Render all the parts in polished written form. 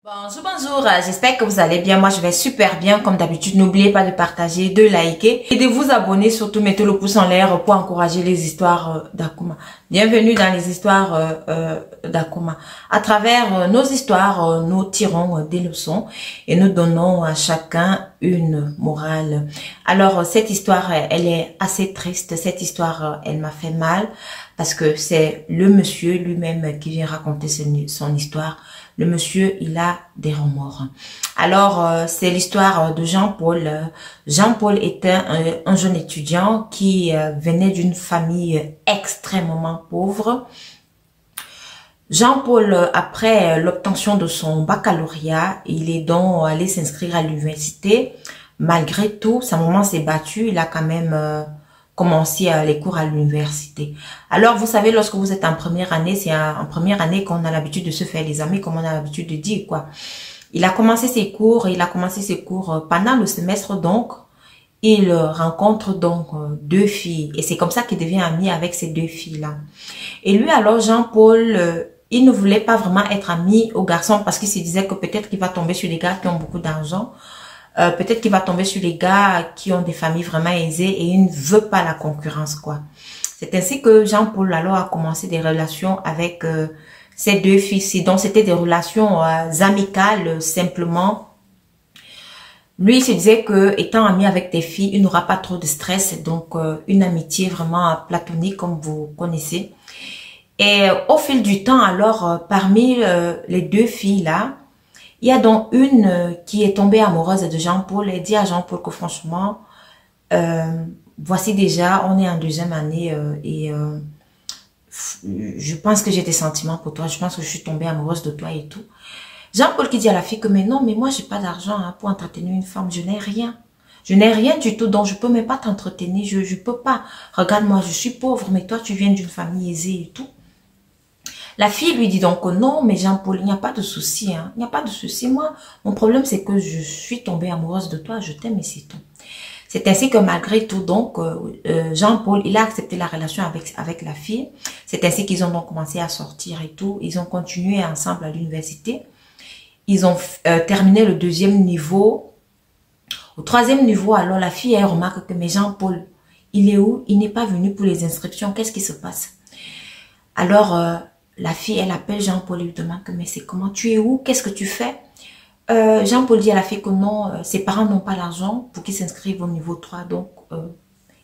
Bonjour, bonjour, j'espère que vous allez bien. Moi, je vais super bien. Comme d'habitude, n'oubliez pas de partager, de liker et de vous abonner. Surtout, mettez le pouce en l'air pour encourager les histoires d'Akuma. Bienvenue dans les histoires d'Akuma. À travers nos histoires, nous tirons des leçons et nous donnons à chacun une morale. Alors, cette histoire, elle est assez triste. Cette histoire, elle m'a fait mal parce que c'est le monsieur lui-même qui vient raconter son histoire. Le monsieur, il a des remords. Alors, c'est l'histoire de Jean-Paul. Jean-Paul était un jeune étudiant qui venait d'une famille extrêmement pauvre. Jean-Paul, après l'obtention de son baccalauréat, il est donc allé s'inscrire à l'université. Malgré tout, sa maman s'est battue. Il a quand même commencer les cours à l'université. Alors, vous savez, lorsque vous êtes en première année, c'est en première année qu'on a l'habitude de se faire les amis, comme on a l'habitude de dire, quoi. Il a commencé ses cours pendant le semestre, donc, il rencontre donc deux filles. Et c'est comme ça qu'il devient ami avec ces deux filles-là. Et lui, alors, Jean-Paul, il ne voulait pas vraiment être ami aux garçons parce qu'il se disait que peut-être qu'il va tomber sur des gars qui ont beaucoup d'argent. Peut-être qu'il va tomber sur les gars qui ont des familles vraiment aisées et il ne veut pas la concurrence, quoi. C'est ainsi que Jean-Paul alors a commencé des relations avec ces deux filles-ci. Donc, c'était des relations amicales, simplement. Lui, il se disait que étant ami avec des filles, il n'aura pas trop de stress. Donc, une amitié vraiment platonique, comme vous connaissez. Et au fil du temps, alors, parmi les deux filles-là, il y a donc une qui est tombée amoureuse de Jean-Paul et dit à Jean-Paul que franchement, voici déjà, on est en deuxième année et je pense que j'ai des sentiments pour toi, je pense que je suis tombée amoureuse de toi et tout. Jean-Paul qui dit à la fille que mais non, mais moi j'ai pas d'argent pour entretenir une femme, je n'ai rien. Je n'ai rien du tout, donc je peux même pas t'entretenir, je peux pas. Regarde-moi, je suis pauvre, mais toi tu viens d'une famille aisée et tout. La fille lui dit donc non, mais Jean-Paul, il n'y a pas de souci, hein. Il n'y a pas de souci. Moi, mon problème, c'est que je suis tombée amoureuse de toi, je t'aime et c'est tout. C'est ainsi que malgré tout, donc, Jean-Paul, il a accepté la relation avec la fille. C'est ainsi qu'ils ont donc commencé à sortir et tout. Ils ont continué ensemble à l'université. Ils ont terminé le deuxième niveau. Au troisième niveau, alors, la fille, elle remarque que, mais Jean-Paul, il est où? Il n'est pas venu pour les inscriptions. Qu'est-ce qui se passe? Alors, la fille, elle appelle Jean-Paul et lui demande que mais c'est comment, tu es où, qu'est-ce que tu fais? Jean-Paul dit à la fille que non, ses parents n'ont pas l'argent pour qu'ils s'inscrivent au niveau 3, donc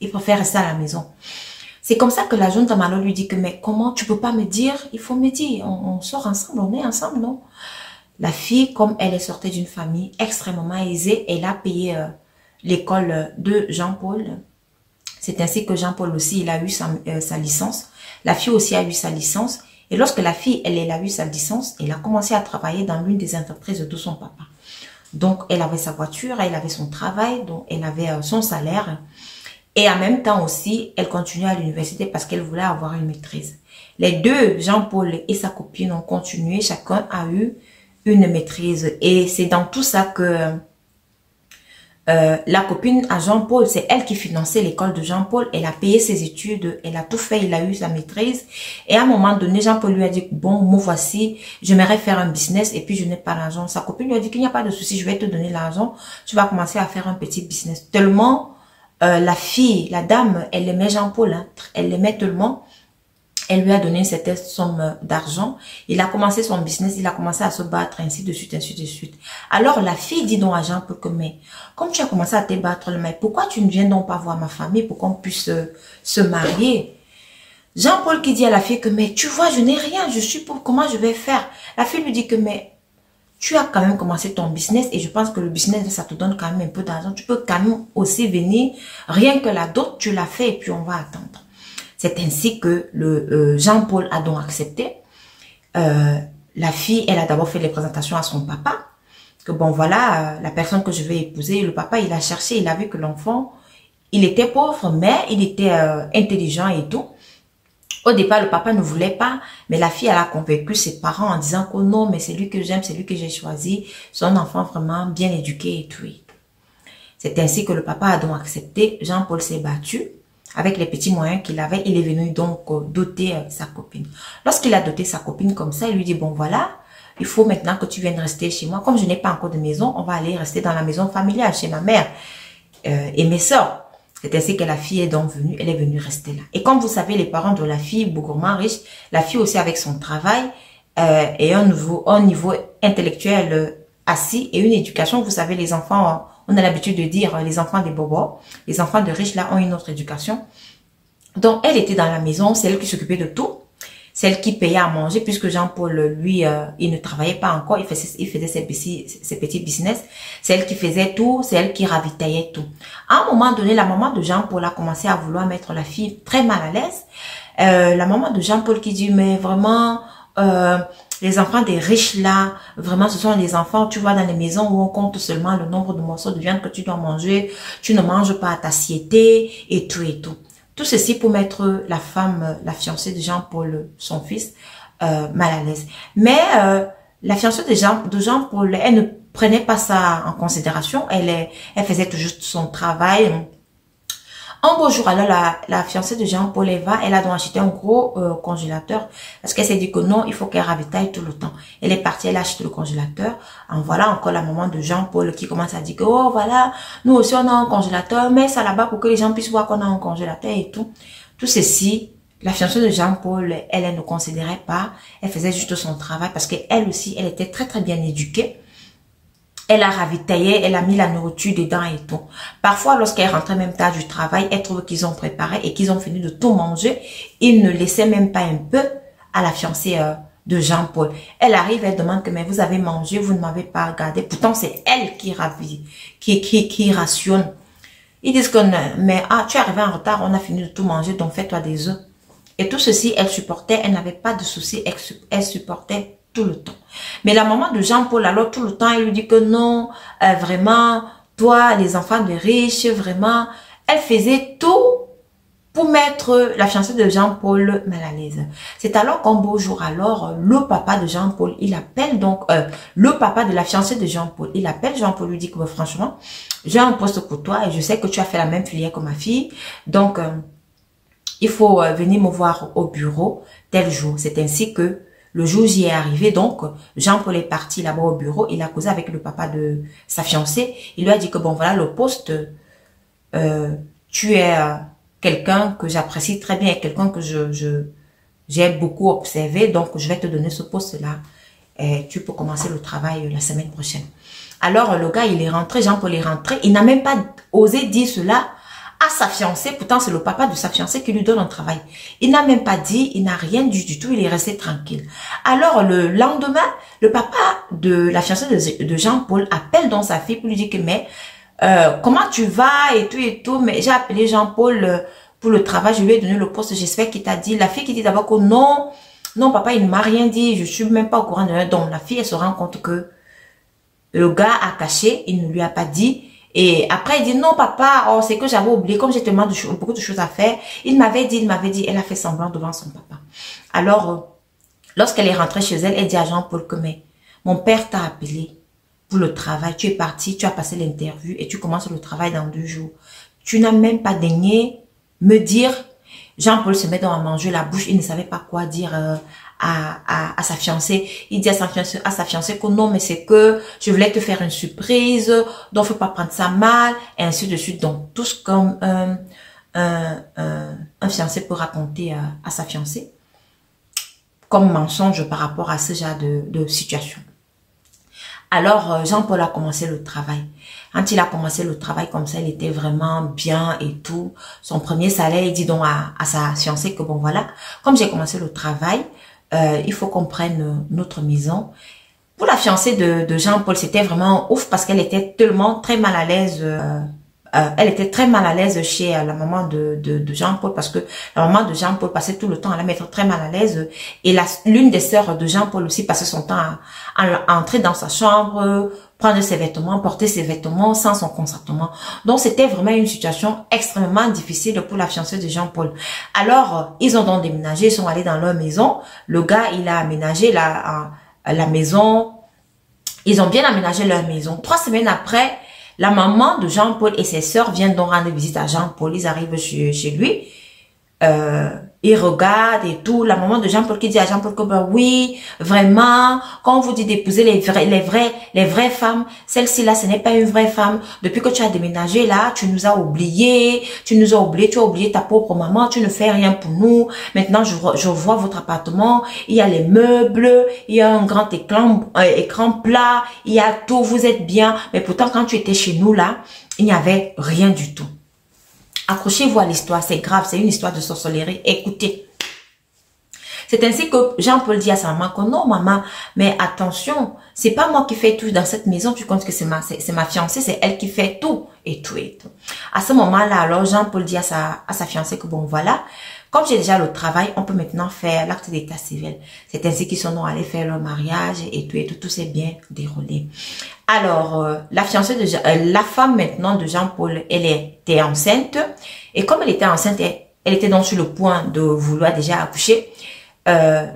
il préfère rester à la maison. C'est comme ça que la jeune dame alors lui dit que mais comment, tu peux pas me dire, il faut me dire, on sort ensemble, on est ensemble, non? La fille, comme elle est sortie d'une famille extrêmement aisée, elle a payé l'école de Jean-Paul. C'est ainsi que Jean-Paul aussi, il a eu sa licence. La fille aussi a eu sa licence. Et lorsque la fille, elle a eu sa licence, elle a commencé à travailler dans l'une des entreprises de son papa. Donc, elle avait sa voiture, elle avait son travail, donc elle avait son salaire. Et en même temps aussi, elle continuait à l'université parce qu'elle voulait avoir une maîtrise. Les deux, Jean-Paul et sa copine, ont continué. Chacun a eu une maîtrise. Et c'est dans tout ça que la copine à Jean-Paul, c'est elle qui finançait l'école de Jean-Paul. Elle a payé ses études, elle a tout fait, il a eu sa maîtrise. Et à un moment donné, Jean-Paul lui a dit, bon, me voici, j'aimerais faire un business et puis je n'ai pas l'argent. Sa copine lui a dit qu'il n'y a pas de souci, je vais te donner l'argent. Tu vas commencer à faire un petit business. Tellement, la fille, la dame, elle aimait Jean-Paul, hein, elle l'aimait tellement. Elle lui a donné une certaine somme d'argent. Il a commencé son business, il a commencé à se battre, ainsi de suite, ainsi de suite. Alors, la fille dit donc à Jean-Paul que, mais, comme tu as commencé à te battre, mais pourquoi tu ne viens donc pas voir ma famille pour qu'on puisse se marier? Jean-Paul qui dit à la fille que, mais tu vois, je n'ai rien, je suis pauvre, comment je vais faire? La fille lui dit que, mais, tu as quand même commencé ton business et je pense que le business, ça te donne quand même un peu d'argent. Tu peux quand même aussi venir, rien que la dot, tu l'as fait et puis on va attendre. C'est ainsi que le Jean-Paul a donc accepté. La fille, elle a d'abord fait les présentations à son papa. Que bon, voilà, la personne que je vais épouser. Le papa, il a cherché, il a vu que l'enfant, il était pauvre, mais il était intelligent et tout. Au départ, le papa ne voulait pas, mais la fille, elle a convaincu ses parents en disant que non, mais c'est lui que j'aime, c'est lui que j'ai choisi. Son enfant vraiment bien éduqué et tout. C'est ainsi que le papa a donc accepté. Jean-Paul s'est battu. Avec les petits moyens qu'il avait, il est venu donc doter sa copine. Lorsqu'il a doté sa copine comme ça, il lui dit, bon voilà, il faut maintenant que tu viennes rester chez moi. Comme je n'ai pas encore de maison, on va aller rester dans la maison familiale chez ma mère et mes sœurs. C'est ainsi que la fille est donc venue, elle est venue rester là. Et comme vous savez, les parents de la fille, bougrement riche, la fille aussi avec son travail et un niveau intellectuel assis et une éducation. Vous savez, les enfants, on a l'habitude de dire, les enfants des bobos, les enfants de riches là ont une autre éducation. Donc, elle était dans la maison, c'est elle qui s'occupait de tout. C'est elle qui payait à manger, puisque Jean-Paul, lui, il ne travaillait pas encore, il faisait ses petits business. C'est elle qui faisait tout, c'est elle qui ravitaillait tout. À un moment donné, la maman de Jean-Paul a commencé à vouloir mettre la fille très mal à l'aise. La maman de Jean-Paul qui dit, mais vraiment, les enfants des riches là, vraiment ce sont les enfants, tu vois, dans les maisons où on compte seulement le nombre de morceaux de viande que tu dois manger, tu ne manges pas à ta satiété et tout et tout. Tout ceci pour mettre la femme, la fiancée de Jean-Paul, son fils, mal à l'aise. Mais la fiancée de Jean-Paul, elle ne prenait pas ça en considération. Elle faisait tout juste son travail. Un beau jour, alors, la fiancée de Jean-Paul, elle a donc acheté un gros congélateur parce qu'elle s'est dit que non, il faut qu'elle ravitaille tout le temps. Elle est partie, elle a acheté le congélateur. En voilà encore la maman de Jean-Paul qui commence à dire que, oh voilà, nous aussi on a un congélateur, mets ça là-bas pour que les gens puissent voir qu'on a un congélateur et tout. Tout ceci, la fiancée de Jean-Paul, elle ne considérait pas. Elle faisait juste son travail parce qu'elle aussi, elle était très très bien éduquée. Elle a ravitaillé, elle a mis la nourriture dedans et tout. Parfois, lorsqu'elle rentrait même tard du travail, elle trouve qu'ils ont préparé et qu'ils ont fini de tout manger. Ils ne laissaient même pas un peu à la fiancée de Jean-Paul. Elle arrive, elle demande que, mais vous avez mangé, vous ne m'avez pas regardé. Pourtant, c'est elle qui rationne. Ils disent que, mais tu es arrivé en retard, on a fini de tout manger, donc fais-toi des œufs. Et tout ceci, elle supportait, elle n'avait pas de soucis, elle supportait tout le temps. Mais la maman de Jean-Paul, alors tout le temps, elle lui dit que non, vraiment, toi, les enfants de riches, vraiment, elle faisait tout pour mettre la fiancée de Jean-Paul mal à l'aise. C'est alors qu'un beau jour, alors, le papa de Jean-Paul, il appelle donc, le papa de la fiancée de Jean-Paul, il appelle Jean-Paul, lui dit que franchement, j'ai un poste pour toi et je sais que tu as fait la même filière que ma fille, donc, il faut venir me voir au bureau tel jour. C'est ainsi que le jour j'y est arrivé, donc Jean-Paul est parti là-bas au bureau, il a causé avec le papa de sa fiancée, il lui a dit que bon voilà le poste, tu es quelqu'un que j'apprécie très bien, quelqu'un que j'ai beaucoup observé, donc je vais te donner ce poste-là et tu peux commencer le travail la semaine prochaine. Alors le gars il est rentré, Jean-Paul est rentré, il n'a même pas osé dire cela à sa fiancée, pourtant c'est le papa de sa fiancée qui lui donne un travail. Il n'a même pas dit, il n'a rien dit du tout, il est resté tranquille. Alors le lendemain, le papa de la fiancée de Jean-Paul appelle donc sa fille pour lui dire que mais comment tu vas et tout, mais j'ai appelé Jean-Paul pour le travail, je lui ai donné le poste, j'espère qu'il t'a dit. La fille qui dit d'abord que non, non papa il ne m'a rien dit, je suis même pas au courant de rien. Donc la fille elle se rend compte que le gars a caché, il ne lui a pas dit. Et après, il dit, non, papa, oh, c'est que j'avais oublié, comme j'ai tellement beaucoup de choses à faire. Il m'avait dit, elle a fait semblant devant son papa. Alors, lorsqu'elle est rentrée chez elle, elle dit à Jean-Paul que, mais, mon père t'a appelé pour le travail. Tu es parti, tu as passé l'interview et tu commences le travail dans 2 jours. Tu n'as même pas daigné me dire. Jean-Paul se met donc à manger la bouche, il ne savait pas quoi dire à sa fiancée. Il dit à sa fiancée que non, mais c'est que je voulais te faire une surprise, donc faut pas prendre ça mal, et ainsi de suite. Donc, tout ce comme un fiancé peut raconter à sa fiancée comme mensonge par rapport à ce genre de situation. Alors, Jean-Paul a commencé le travail. Quand il a commencé le travail comme ça, il était vraiment bien et tout. Son premier salaire, il dit donc à sa fiancée que bon voilà, comme j'ai commencé le travail, il faut qu'on prenne notre maison. Pour la fiancée de Jean-Paul, c'était vraiment ouf parce qu'elle était tellement très mal à l'aise. Elle était très mal à l'aise chez la maman de Jean-Paul parce que la maman de Jean-Paul passait tout le temps à la mettre très mal à l'aise. Et l'une des sœurs de Jean-Paul aussi passait son temps à entrer dans sa chambre, prendre ses vêtements, porter ses vêtements sans son consentement. Donc c'était vraiment une situation extrêmement difficile pour la fiancée de Jean-Paul. Alors ils ont donc déménagé, ils sont allés dans leur maison. Le gars il a aménagé la maison. Ils ont bien aménagé leur maison. 3 semaines après, la maman de Jean-Paul et ses sœurs viennent donc rendre visite à Jean-Paul. Ils arrivent chez lui. il regarde et tout. La maman de Jean-Paul qui dit à Jean-Paul que ben oui, vraiment, quand on vous dit d'épouser les vraies femmes, celle-ci là, ce n'est pas une vraie femme. Depuis que tu as déménagé là, tu nous as oubliés, tu as oublié ta pauvre maman, tu ne fais rien pour nous. Maintenant, je vois votre appartement, il y a les meubles, il y a un grand écran plat, il y a tout, vous êtes bien. Mais pourtant, quand tu étais chez nous là, il n'y avait rien du tout. Accrochez-vous à l'histoire, c'est grave, c'est une histoire de sorcellerie. Écoutez. C'est ainsi que Jean-Paul dit à sa maman que non, maman, mais attention, c'est pas moi qui fais tout dans cette maison, tu comptes que c'est ma fiancée, c'est elle qui fait tout, et tout, et tout. À ce moment-là, alors, Jean-Paul dit à sa fiancée que bon, voilà, comme j'ai déjà le travail, on peut maintenant faire l'acte d'état civil. C'est ainsi qu'ils sont allés faire leur mariage, et tout s'est bien déroulé. Alors, la femme maintenant de Jean-Paul, elle était enceinte, et comme elle était enceinte, elle était donc sur le point de vouloir déjà accoucher.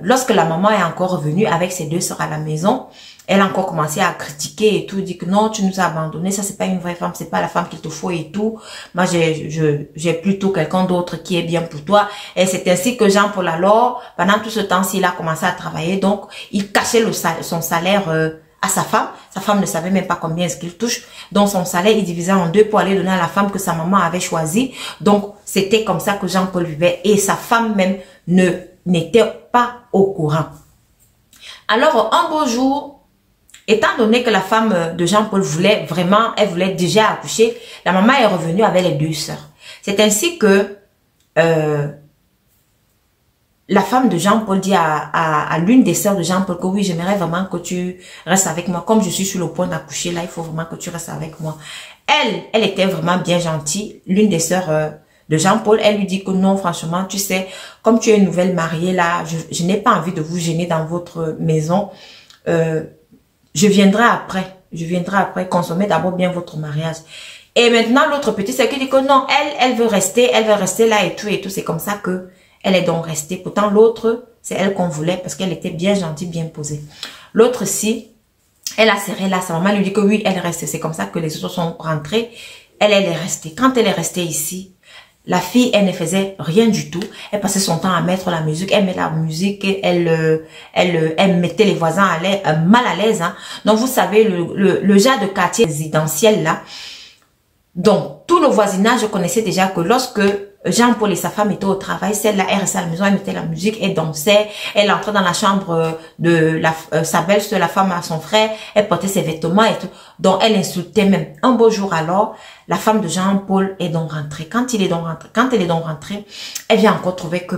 Lorsque la maman est encore revenue avec ses deux sœurs à la maison, elle a encore commencé à critiquer et tout, dit que non, tu nous as abandonnés, ça c'est pas une vraie femme, c'est pas la femme qu'il te faut et tout. Moi j'ai plutôt quelqu'un d'autre qui est bien pour toi. Et c'est ainsi que Jean-Paul alors, pendant tout ce temps-ci, il a commencé à travailler, donc il cachait son salaire à sa femme. Sa femme ne savait même pas combien est-ce qu'il touche. Donc son salaire, il divisait en deux pour aller donner à la femme que sa maman avait choisie. Donc c'était comme ça que Jean-Paul vivait et sa femme même n'était pas au courant. Alors un beau jour, étant donné que la femme de Jean-Paul elle voulait déjà accoucher, la maman est revenue avec les deux sœurs. C'est ainsi que la femme de Jean-Paul dit à l'une des sœurs de Jean-Paul que oui, j'aimerais vraiment que tu restes avec moi. Comme je suis sur le point d'accoucher, là, il faut vraiment que tu restes avec moi. Elle était vraiment bien gentille. L'une des sœurs de Jean-Paul, elle lui dit que non, franchement, tu sais, comme tu es une nouvelle mariée là, je n'ai pas envie de vous gêner dans votre maison. Je viendrai après consommer d'abord bien votre mariage. Et maintenant, l'autre petite sœur qui dit que non, elle veut rester là et tout. C'est comme ça que elle est donc restée. Pourtant, l'autre, c'est elle qu'on voulait parce qu'elle était bien gentille, bien posée. L'autre, si, elle a serré là. Sa maman lui dit que oui, elle est restée. C'est comme ça que les autres sont rentrés. Elle est restée. Quand elle est restée ici, la fille, elle ne faisait rien du tout. Elle passait son temps à mettre la musique. Elle met la musique, elle mettait les voisins mal à l'aise. Hein. Donc, vous savez, le genre de quartier résidentiel là. Donc, tout le voisinage connaissait déjà que lorsque Jean-Paul et sa femme étaient au travail, celle-là, elle restait à la maison, elle mettait la musique, elle dansait, elle entrait dans la chambre de sa belle-sœur, la femme à son frère, elle portait ses vêtements et tout. Donc, elle insultait même. Un beau jour alors, la femme de Jean-Paul est donc rentrée. Quand elle est donc rentrée, elle vient encore trouver que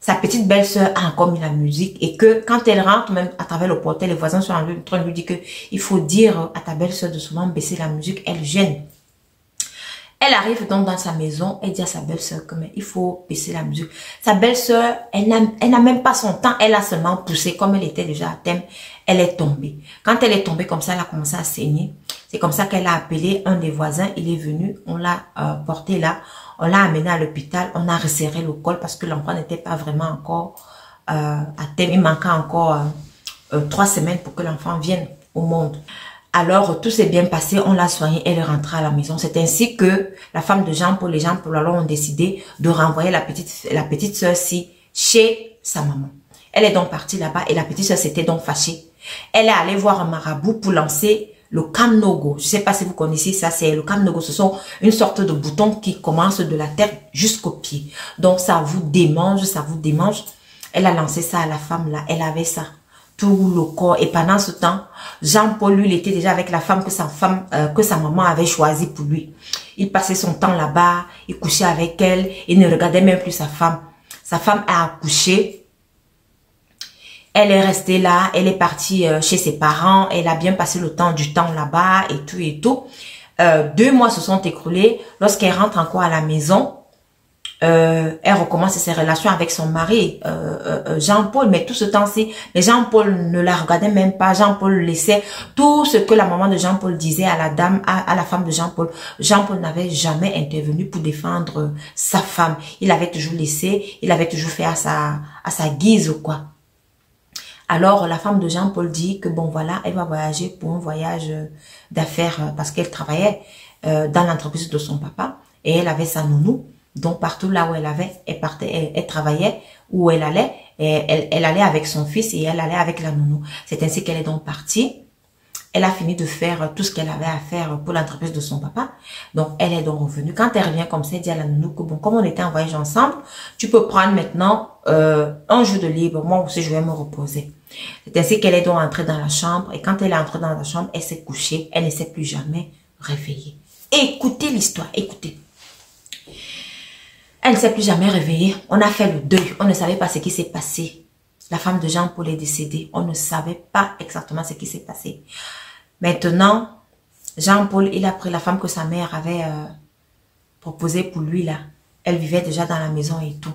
sa petite belle-sœur a encore mis la musique et que quand elle rentre, même à travers le portail, les voisins sont en train de lui dire que il faut dire à ta belle-sœur de souvent baisser la musique, elle gêne. Elle arrive donc dans sa maison, elle dit à sa belle-sœur que il faut baisser la musique. Sa belle-sœur, elle n'a même pas son temps, elle a seulement poussé, comme elle était déjà à thème, elle est tombée. Quand elle est tombée comme ça, elle a commencé à saigner. C'est comme ça qu'elle a appelé un des voisins, il est venu, on l'a porté là, on l'a amené à l'hôpital, on a resserré le col parce que l'enfant n'était pas vraiment encore à thème, il manquait encore 3 semaines pour que l'enfant vienne au monde. Alors, tout s'est bien passé, on l'a soignée, elle est rentrée à la maison. C'est ainsi que la femme de Jean-Paul et Jean-Paul alors ont décidé de renvoyer la petite sœur-ci chez sa maman. Elle est donc partie là-bas et la petite sœur s'était donc fâchée. Elle est allée voir un marabout pour lancer le Kamnogo. Je ne sais pas si vous connaissez ça, c'est le Kamnogo. Ce sont une sorte de boutons qui commencent de la tête jusqu'au pied. Donc, ça vous démange, ça vous démange. Elle a lancé ça à la femme là, elle avait ça. Tout le corps. Et pendant ce temps, Jean-Paul, lui, il était déjà avec la femme que sa maman avait choisie pour lui. Il passait son temps là-bas, il couchait avec elle, il ne regardait même plus sa femme. Sa femme a accouché. Elle est restée là, elle est partie chez ses parents, elle a bien passé le temps du temps là-bas et tout et tout. 2 mois se sont écoulés. Lorsqu'elle rentre encore à la maison, elle recommence ses relations avec son mari, Jean-Paul, mais tout ce temps-ci, Jean-Paul ne la regardait même pas, Jean-Paul laissait tout ce que la maman de Jean-Paul disait à la dame, à la femme de Jean-Paul. Jean-Paul n'avait jamais intervenu pour défendre sa femme. Il avait toujours laissé, il avait toujours fait à sa guise, quoi. Alors, la femme de Jean-Paul dit que bon, voilà, elle va voyager pour un voyage d'affaires parce qu'elle travaillait dans l'entreprise de son papa et elle avait sa nounou. Donc, partout là où elle avait, elle partait, elle travaillait, où elle allait, et elle allait avec son fils et elle allait avec la nounou. C'est ainsi qu'elle est donc partie. Elle a fini de faire tout ce qu'elle avait à faire pour l'entreprise de son papa. Donc, elle est donc revenue. Quand elle revient comme ça, elle dit à la nounou que bon, comme on était en voyage ensemble, tu peux prendre maintenant un jour de libre. Moi aussi, je vais me reposer. C'est ainsi qu'elle est donc entrée dans la chambre. Et quand elle est entrée dans la chambre, elle s'est couchée. Elle ne s'est plus jamais réveillée. Écoutez l'histoire, écoutez. Elle ne s'est plus jamais réveillée. On a fait le deuil. On ne savait pas ce qui s'est passé. La femme de Jean-Paul est décédée. On ne savait pas exactement ce qui s'est passé. Maintenant, Jean-Paul, il a pris la femme que sa mère avait proposée pour lui là. Elle vivait déjà dans la maison et tout.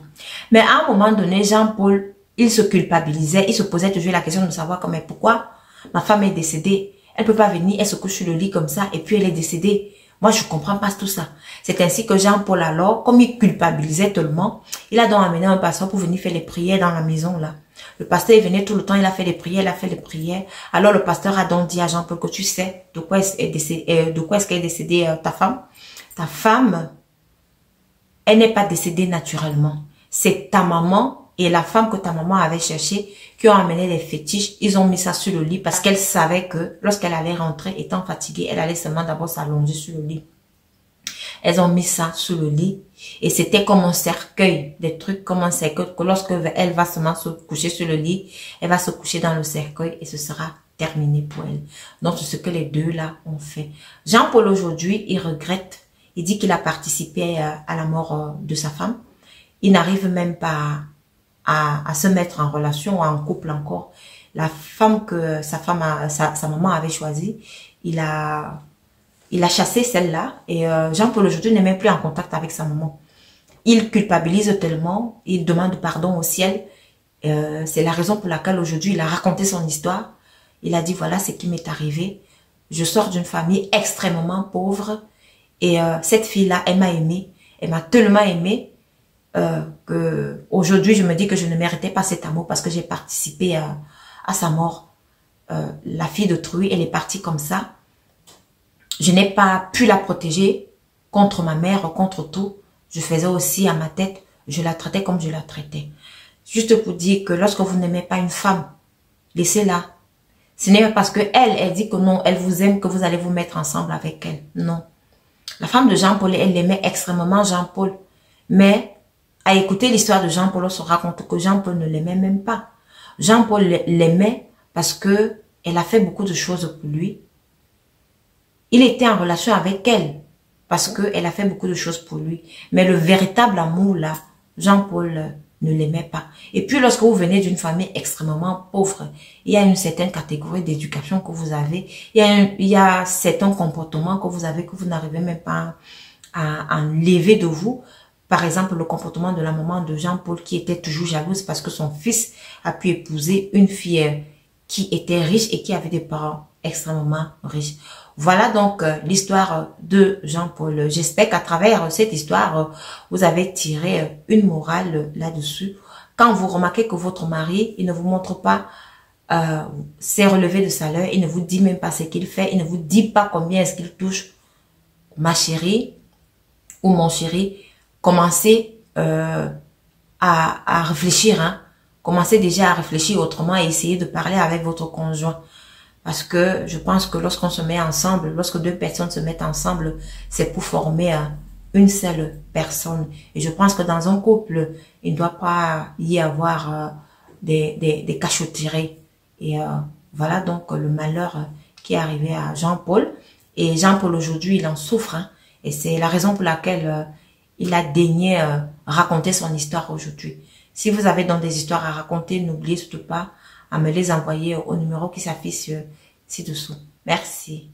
Mais à un moment donné, Jean-Paul, il se culpabilisait. Il se posait toujours la question de savoir mais pourquoi ma femme est décédée. Elle peut pas venir, elle se couche sur le lit comme ça et puis elle est décédée. Moi, je comprends pas tout ça. C'est ainsi que Jean-Paul alors, comme il culpabilisait tellement, il a donc amené un pasteur pour venir faire les prières dans la maison là. Le pasteur il venait tout le temps, il a fait les prières, il a fait les prières. Alors le pasteur a donc dit à Jean-Paul que tu sais de quoi est-ce qu'elle est décédée ta femme. Ta femme, elle n'est pas décédée naturellement. C'est ta maman et la femme que ta maman avait cherchée qui ont amené les fétiches. Ils ont mis ça sur le lit parce qu'elle savait que lorsqu'elle allait rentrer, étant fatiguée, elle allait seulement d'abord s'allonger sur le lit. Elles ont mis ça sur le lit et c'était comme un cercueil, des trucs comme un cercueil que lorsque elle va seulement se coucher sur le lit, elle va se coucher dans le cercueil et ce sera terminé pour elle. Donc c'est ce que les deux là ont fait. Jean-Paul aujourd'hui, il regrette, il dit qu'il a participé à la mort de sa femme. Il n'arrive même pas à se mettre en relation ou en couple encore. La femme que sa maman avait choisie, il a chassé celle-là et Jean-Paul aujourd'hui n'est même plus en contact avec sa maman. Il culpabilise tellement, il demande pardon au ciel. C'est la raison pour laquelle aujourd'hui il a raconté son histoire. Il a dit voilà ce qui m'est arrivé. Je sors d'une famille extrêmement pauvre et cette fille-là, elle m'a aimé. Elle m'a tellement aimé que aujourd'hui je me dis que je ne méritais pas cet amour parce que j'ai participé à sa mort. La fille d'autrui, elle est partie comme ça. Je n'ai pas pu la protéger contre ma mère, contre tout. Je faisais aussi à ma tête, je la traitais comme je la traitais. Juste pour dire que lorsque vous n'aimez pas une femme, laissez-la. Ce n'est pas parce que elle dit que non, elle vous aime que vous allez vous mettre ensemble avec elle. Non. La femme de Jean-Paul, elle aimait extrêmement Jean-Paul. Mais à écouter l'histoire de Jean-Paul, on se raconte que Jean-Paul ne l'aimait même pas. Jean-Paul l'aimait parce que elle a fait beaucoup de choses pour lui. Il était en relation avec elle parce qu'elle a fait beaucoup de choses pour lui. Mais le véritable amour là, Jean-Paul ne l'aimait pas. Et puis lorsque vous venez d'une famille extrêmement pauvre, il y a une certaine catégorie d'éducation que vous avez. Il y a certains comportements que vous avez que vous n'arrivez même pas à enlever de vous. Par exemple, le comportement de la maman de Jean-Paul qui était toujours jalouse parce que son fils a pu épouser une fille qui était riche et qui avait des parents extrêmement riches. Voilà donc l'histoire de Jean-Paul. J'espère qu'à travers cette histoire, vous avez tiré une morale là-dessus. Quand vous remarquez que votre mari, il ne vous montre pas ses relevés de salaire, il ne vous dit même pas ce qu'il fait, il ne vous dit pas combien est-ce qu'il touche, ma chérie ou mon chéri, commencez à réfléchir. Hein. Commencez déjà à réfléchir autrement et essayer de parler avec votre conjoint. Parce que je pense que lorsqu'on se met ensemble, lorsque deux personnes se mettent ensemble, c'est pour former une seule personne. Et je pense que dans un couple, il ne doit pas y avoir des cachotteries. Et voilà donc le malheur qui est arrivé à Jean-Paul. Et Jean-Paul aujourd'hui, il en souffre. Hein. Et c'est la raison pour laquelle il a daigné raconter son histoire aujourd'hui. Si vous avez donc des histoires à raconter, n'oubliez surtout pas à me les envoyer au numéro qui s'affiche ci-dessous. Merci.